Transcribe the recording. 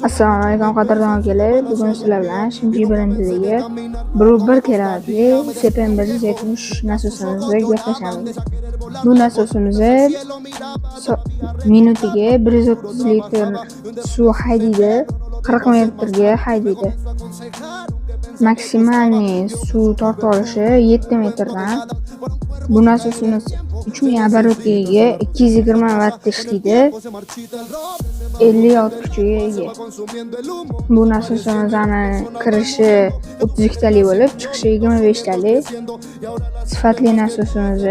Assalomu alaykum qadrdon akalar. Bugun sizlar bilan Shimji brendidagi 1 kilovatli CP170 nasosimizni gaplashamiz. Bu nasosimizni minutiga 130 litr suv haydaydi, 40 metrga haydaydi. Maksimalniy suv tortib olishi 7 metrdan. Bu nasosimiz 3000 оборотga 220 vattda ishlaydi. 50 ot kuchiga ega. Bu nasosimizning kirishi 32 talik bo'lib, chiqishi 25 talik. Sifatli nasosimiz.